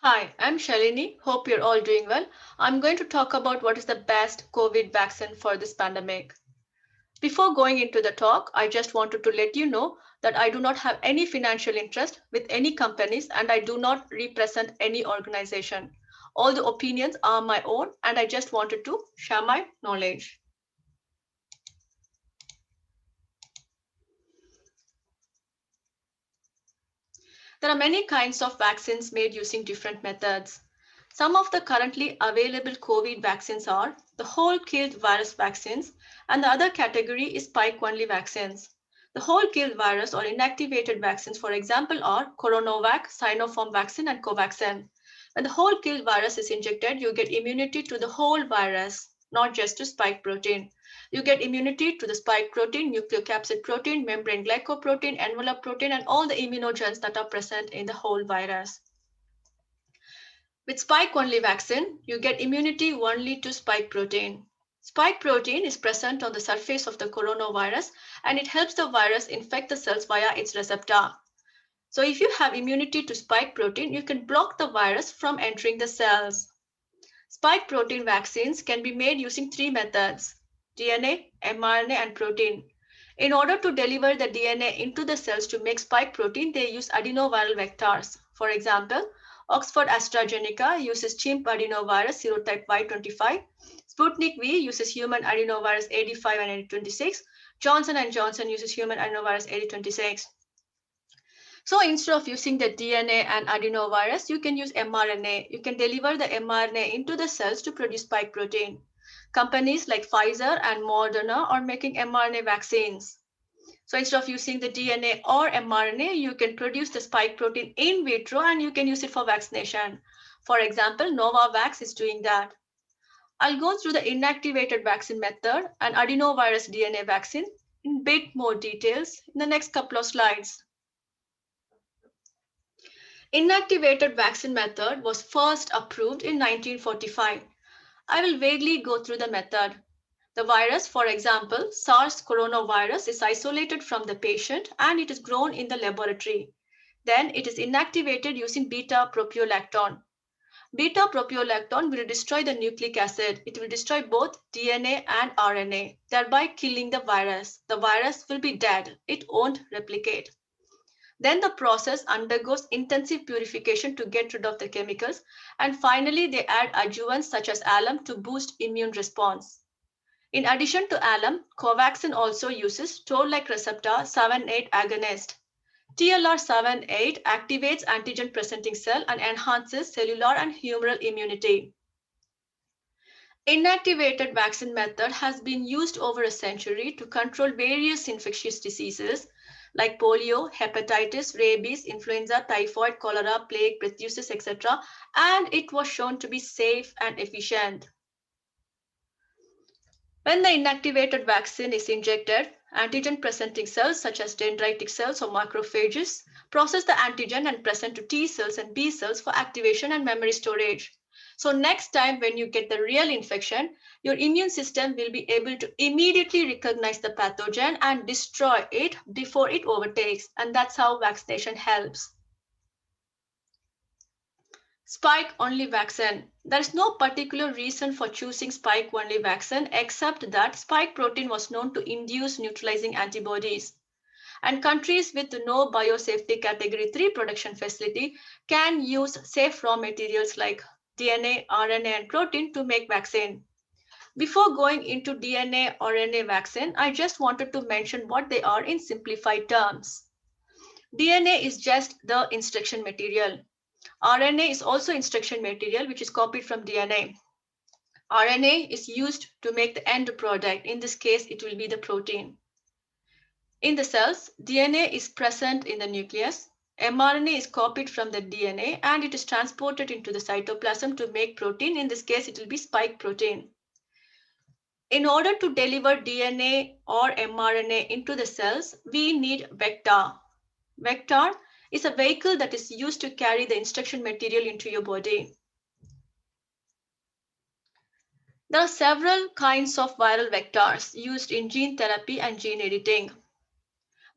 Hi, I'm Shalini. Hope you're all doing well. I'm going to talk about what is the best COVID vaccine for this pandemic. Before going into the talk, I just wanted to let you know that I do not have any financial interest with any companies and I do not represent any organization. All the opinions are my own and I just wanted to share my knowledge. There are many kinds of vaccines made using different methods. Some of the currently available COVID vaccines are the whole killed virus vaccines, and the other category is spike only vaccines. The whole killed virus or inactivated vaccines, for example, are Coronavac, Sinopharm vaccine, and Covaxin. When the whole killed virus is injected, you get immunity to the whole virus, not just to spike protein. You get immunity to the spike protein, nucleocapsid protein, membrane glycoprotein, envelope protein, and all the immunogens that are present in the whole virus. With spike only vaccine, you get immunity only to spike protein. Spike protein is present on the surface of the coronavirus and it helps the virus infect the cells via its receptor. So if you have immunity to spike protein, you can block the virus from entering the cells. Spike protein vaccines can be made using three methods: DNA, mRNA, and protein. In order to deliver the DNA into the cells to make spike protein, they use adenoviral vectors. For example, Oxford AstraZeneca uses chimp adenovirus serotype Y25. Sputnik V uses human adenovirus 85 and 826. Johnson & Johnson uses human adenovirus 8026. So instead of using the DNA and adenovirus, you can use mRNA. You can deliver the mRNA into the cells to produce spike protein. Companies like Pfizer and Moderna are making mRNA vaccines. So instead of using the DNA or mRNA, you can produce the spike protein in vitro and you can use it for vaccination. For example, Novavax is doing that. I'll go through the inactivated vaccine method and adenovirus DNA vaccine in a bit more details in the next couple of slides. Inactivated vaccine method was first approved in 1945. I will vaguely go through the method. The virus, for example, SARS coronavirus, is isolated from the patient and it is grown in the laboratory. Then it is inactivated using beta propiolactone. Beta propiolactone will destroy the nucleic acid. It will destroy both DNA and RNA, thereby killing the virus. The virus will be dead. It won't replicate. Then the process undergoes intensive purification to get rid of the chemicals. And finally, they add adjuvants such as alum to boost immune response. In addition to alum, Covaxin also uses toll-like receptor 7-8 agonist. TLR7-8 activates antigen-presenting cell and enhances cellular and humoral immunity. Inactivated vaccine method has been used over a century to control various infectious diseases like polio, hepatitis, rabies, influenza, typhoid, cholera, plague, pertussis, etc. And it was shown to be safe and efficient. When the inactivated vaccine is injected, antigen-presenting cells such as dendritic cells or macrophages process the antigen and present to T cells and B cells for activation and memory storage. So next time when you get the real infection, your immune system will be able to immediately recognize the pathogen and destroy it before it overtakes. And that's how vaccination helps. Spike only vaccine. There is no particular reason for choosing spike only vaccine except that spike protein was known to induce neutralizing antibodies. And countries with no biosafety category 3 production facility can use safe raw materials like DNA, RNA, and protein to make vaccine. Before going into DNA, RNA vaccine, I just wanted to mention what they are in simplified terms. DNA is just the instruction material. RNA is also instruction material which is copied from DNA. RNA is used to make the end product. In this case, it will be the protein. In the cells, DNA is present in the nucleus. mRNA is copied from the DNA and it is transported into the cytoplasm to make protein. In this case, it will be spike protein. In order to deliver DNA or mRNA into the cells, we need vector. Vector is a vehicle that is used to carry the instruction material into your body. There are several kinds of viral vectors used in gene therapy and gene editing.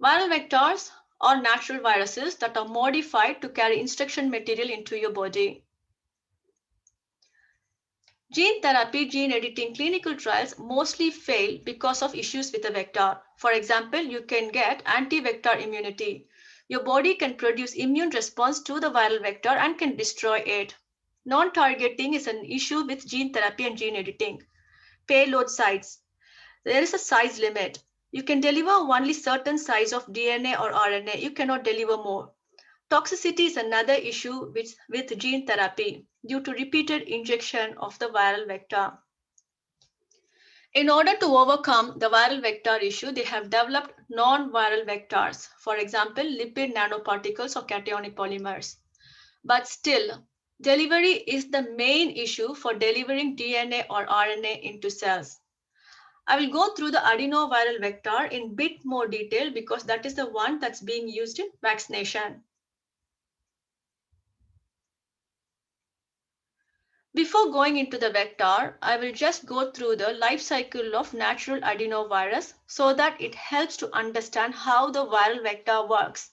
Viral vectors are natural viruses that are modified to carry instruction material into your body. Gene therapy, gene editing clinical trials mostly fail because of issues with the vector. For example, you can get anti-vector immunity. Your body can produce immune response to the viral vector and can destroy it. Non-targeting is an issue with gene therapy and gene editing. Payload size. There is a size limit. You can deliver only certain size of DNA or RNA. You cannot deliver more. Toxicity is another issue with gene therapy due to repeated injection of the viral vector. In order to overcome the viral vector issue, they have developed non-viral vectors, for example, lipid nanoparticles or cationic polymers. But still, delivery is the main issue for delivering DNA or RNA into cells. I will go through the adenoviral vector in bit more detail because that is the one that's being used in vaccination. Before going into the vector, I will just go through the life cycle of natural adenovirus so that it helps to understand how the viral vector works.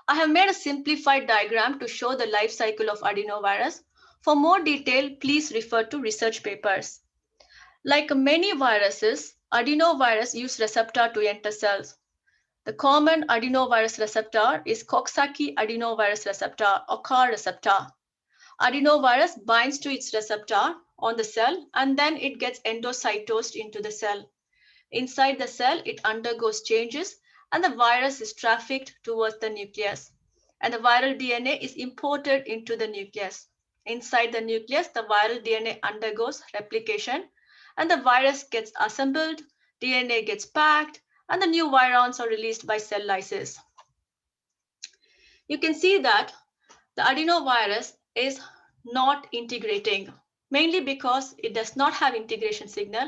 I have made a simplified diagram to show the life cycle of adenovirus. For more detail, please refer to research papers. Like many viruses, adenovirus use receptor to enter cells. The common adenovirus receptor is Coxsackie adenovirus receptor or CAR receptor. Adenovirus binds to its receptor on the cell and then it gets endocytosed into the cell. Inside the cell, it undergoes changes and the virus is trafficked towards the nucleus. And the viral DNA is imported into the nucleus. Inside the nucleus, the viral DNA undergoes replication and the virus gets assembled, DNA gets packed, and the new virons are released by cell lysis. You can see that the adenovirus is not integrating, mainly because it does not have integration signal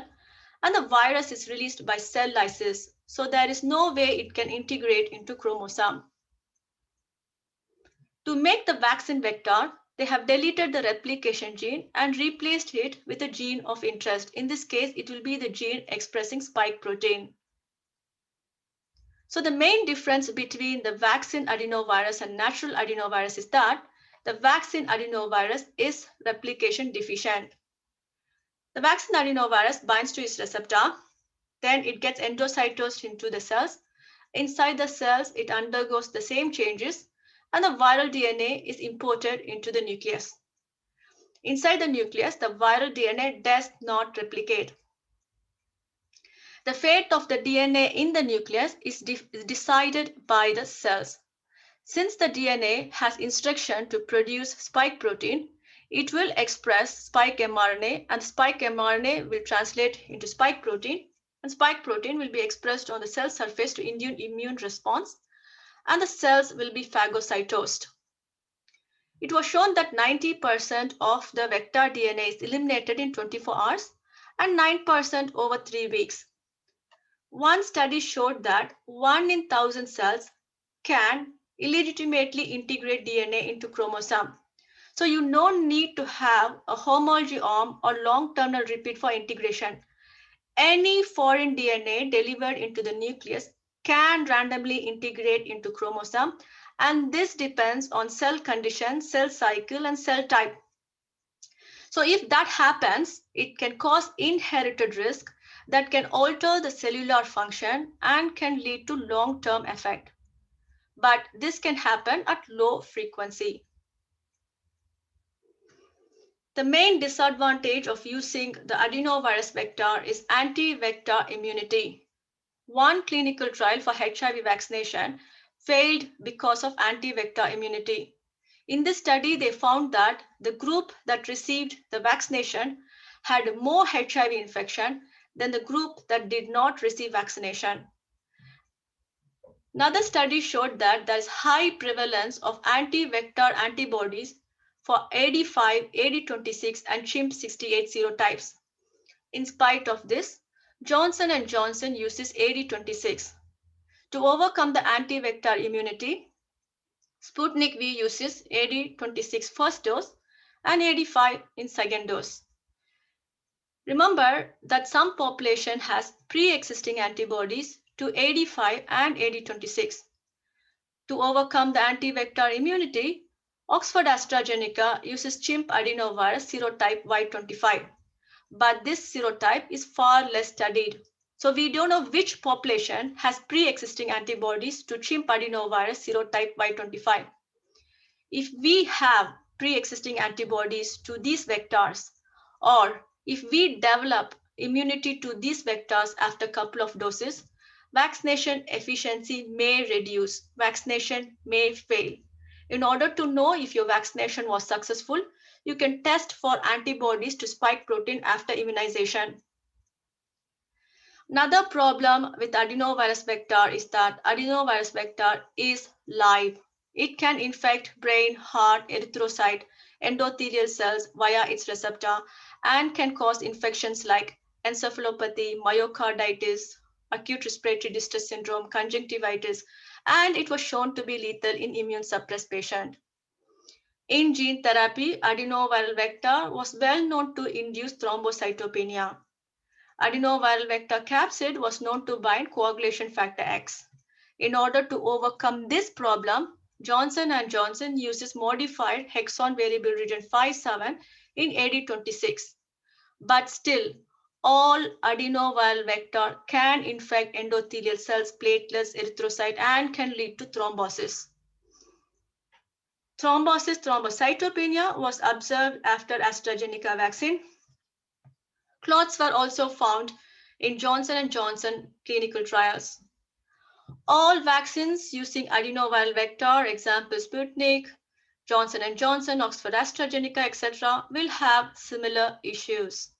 and the virus is released by cell lysis. So there is no way it can integrate into chromosome. To make the vaccine vector, they have deleted the replication gene and replaced it with a gene of interest. In this case, it will be the gene expressing spike protein. So the main difference between the vaccine adenovirus and natural adenovirus is that the vaccine adenovirus is replication deficient. The vaccine adenovirus binds to its receptor, then it gets endocytosed into the cells. Inside the cells, it undergoes the same changes, and the viral DNA is imported into the nucleus. Inside the nucleus, the viral DNA does not replicate. The fate of the DNA in the nucleus is decided by the cells. Since the DNA has instruction to produce spike protein, it will express spike mRNA and spike mRNA will translate into spike protein and spike protein will be expressed on the cell surface to induce immune response and the cells will be phagocytosed. It was shown that 90% of the vector DNA is eliminated in 24 hours and 9% over 3 weeks. One study showed that 1 in 1,000 cells can illegitimately integrate DNA into chromosome. So you don't need to have a homology arm or long terminal repeat for integration. Any foreign DNA delivered into the nucleus can randomly integrate into chromosome, and this depends on cell condition, cell cycle, and cell type. So if that happens, it can cause inherited risk that can alter the cellular function and can lead to long-term effect. But this can happen at low frequency. The main disadvantage of using the adenovirus vector is anti-vector immunity. One clinical trial for HIV vaccination failed because of anti-vector immunity. In this study, they found that the group that received the vaccination had more HIV infection than the group that did not receive vaccination. Another study showed that there is high prevalence of anti-vector antibodies for AD5, AD26, and CHIMP68 serotypes. In spite of this, Johnson & Johnson uses AD26. To overcome the anti-vector immunity, Sputnik V uses AD26 first dose and AD5 in second dose. Remember that some population has pre-existing antibodies to AD5 and AD26. To overcome the anti-vector immunity, Oxford AstraZeneca uses chimp adenovirus serotype Y25, but this serotype is far less studied. So we don't know which population has pre-existing antibodies to chimp adenovirus serotype Y25. If we have pre-existing antibodies to these vectors, or if we develop immunity to these vectors after a couple of doses, vaccination efficiency may reduce, vaccination may fail. In order to know if your vaccination was successful, you can test for antibodies to spike protein after immunization. Another problem with adenovirus vector is that adenovirus vector is live. It can infect brain, heart, erythrocyte, endothelial cells via its receptor and can cause infections like encephalopathy, myocarditis, acute respiratory distress syndrome, conjunctivitis, and it was shown to be lethal in immune suppressed patients. In gene therapy, adenoviral vector was well known to induce thrombocytopenia. Adenoviral vector capsid was known to bind coagulation factor X. In order to overcome this problem, Johnson & Johnson uses modified hexon variable region 57 in AD26. But still, all adenoviral vector can infect endothelial cells, platelets, erythrocyte, and can lead to thrombosis. Thrombocytopenia was observed after AstraZeneca vaccine. Clots were also found in Johnson & Johnson clinical trials. All vaccines using adenoviral vector, example Sputnik, Johnson & Johnson, Oxford AstraZeneca, etc., will have similar issues.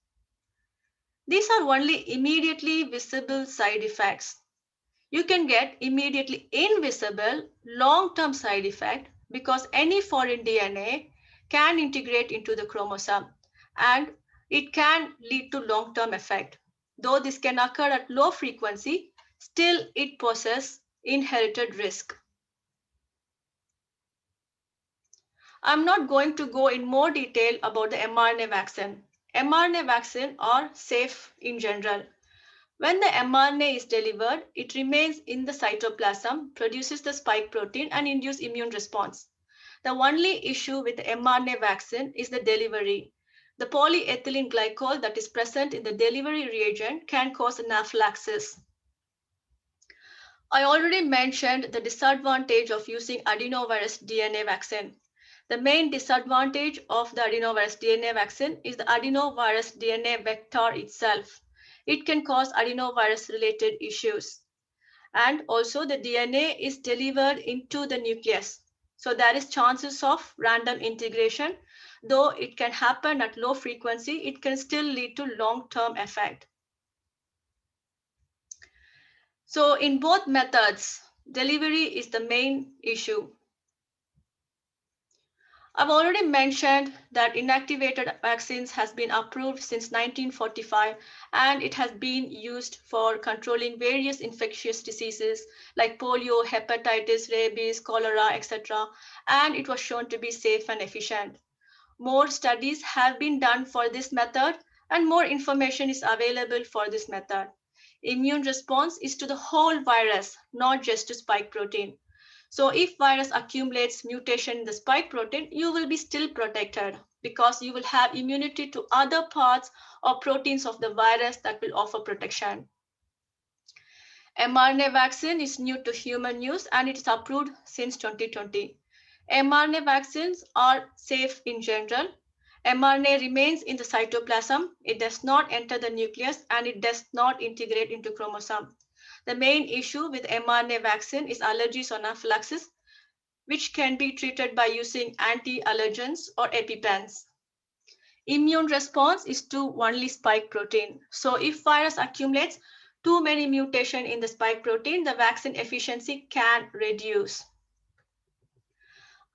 These are only immediately visible side effects. You can get immediately invisible long-term side effect because any foreign DNA can integrate into the chromosome and it can lead to long-term effect. Though this can occur at low frequency, still it poses inherited risk. I'm not going to go in more detail about the mRNA vaccine. mRNA vaccines are safe in general. When the mRNA is delivered, it remains in the cytoplasm, produces the spike protein, and induces immune response. The only issue with the mRNA vaccine is the delivery. The polyethylene glycol that is present in the delivery reagent can cause anaphylaxis. I already mentioned the disadvantage of using adenovirus DNA vaccine. The main disadvantage of the adenovirus DNA vaccine is the adenovirus DNA vector itself. It can cause adenovirus related issues. And also the DNA is delivered into the nucleus. So there is chances of random integration. Though it can happen at low frequency, it can still lead to long-term effect. So in both methods, delivery is the main issue. I've already mentioned that inactivated vaccines has been approved since 1945 and it has been used for controlling various infectious diseases like polio, hepatitis, rabies, cholera, etc. And it was shown to be safe and efficient. More studies have been done for this method and more information is available for this method. Immune response is to the whole virus, not just to spike protein. So if virus accumulates mutation in the spike protein, you will be still protected because you will have immunity to other parts or proteins of the virus that will offer protection. mRNA vaccine is new to human use and it is approved since 2020. mRNA vaccines are safe in general. mRNA remains in the cytoplasm. It does not enter the nucleus and it does not integrate into chromosome. The main issue with mRNA vaccine is allergies or anaphylaxis, which can be treated by using anti-allergens or EpiPens. Immune response is to only spike protein. So if virus accumulates too many mutations in the spike protein, the vaccine efficiency can reduce.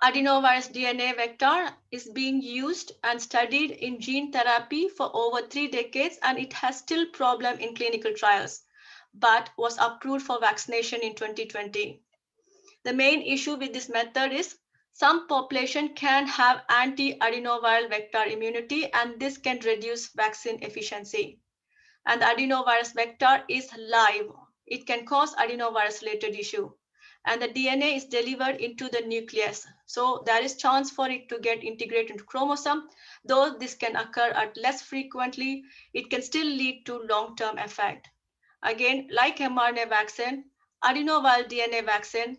Adenovirus DNA vector is being used and studied in gene therapy for over 3 decades and it has still problem in clinical trials, but was approved for vaccination in 2020. The main issue with this method is some population can have anti-adenoviral vector immunity and this can reduce vaccine efficiency. And the adenovirus vector is live. It can cause adenovirus related issue. and the DNA is delivered into the nucleus. So there is chance for it to get integrated into chromosome. Though this can occur at less frequently, it can still lead to long-term effect. Again, like mRNA vaccine, adenoviral DNA vaccine,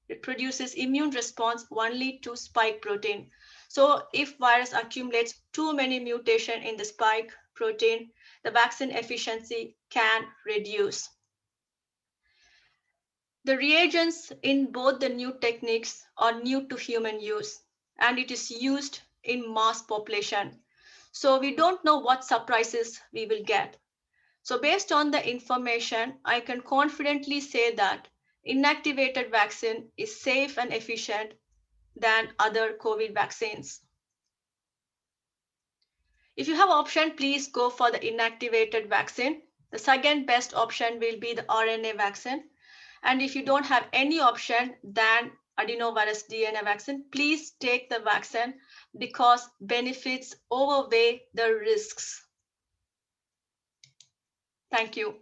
it produces immune response only to spike protein. So if virus accumulates too many mutation in the spike protein, the vaccine efficiency can reduce. The reagents in both the new techniques are new to human use, and it is used in mass population. So we don't know what surprises we will get. So based on the information, I can confidently say that inactivated vaccine is safe and efficient than other COVID vaccines. If you have option, please go for the inactivated vaccine. The second best option will be the RNA vaccine. And if you don't have any option than adenovirus DNA vaccine, please take the vaccine because benefits outweigh the risks. Thank you.